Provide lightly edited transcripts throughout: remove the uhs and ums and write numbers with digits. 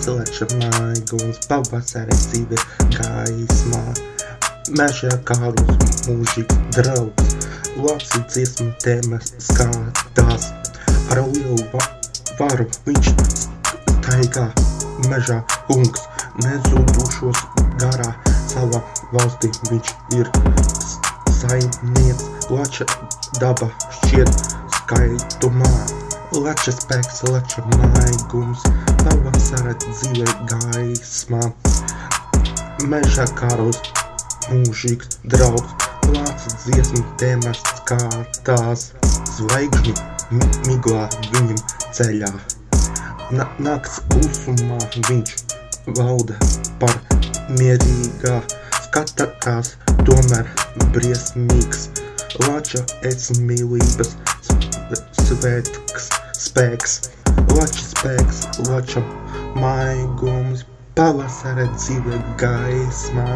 Leča maiguns, pavasara dzīve gaismā, mežā kārus mūžīgs draugs, Laci dziesmu tēmas skatās, ar lielu varu viņš staigā mežā kungs, nezudušos garā, savā valstī viņš ir saimnieks, Lača daba šķiet skaitumā. Leča spēks, leča maigums, pavasara dzīve gaismā, mežā kāros mūžīgs draugs, Laci dziesmu tēmas skatās, zvaigžņu miglā viņam ceļā. Nakts klusumā viņš valda par mierīgā, skatās tomēr briesmīgs, Lača mīlības svētks spēks, Lača spēks, Lača maigums, pavasara dzīve gaismā,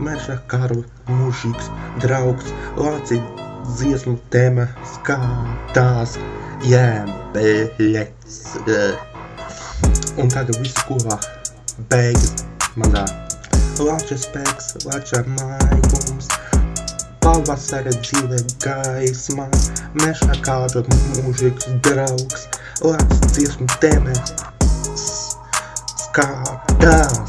mežā kāru mūžīgs draugs, Laci dziesmu tēma skatās, jēbeļets. Un tagad visu kopā beigas mazā. Lača spēks, Lača maigums, pavasara dzīve gaismā, mežā kāru mūžīgs draugs, Laci dziesmu tēma skatās,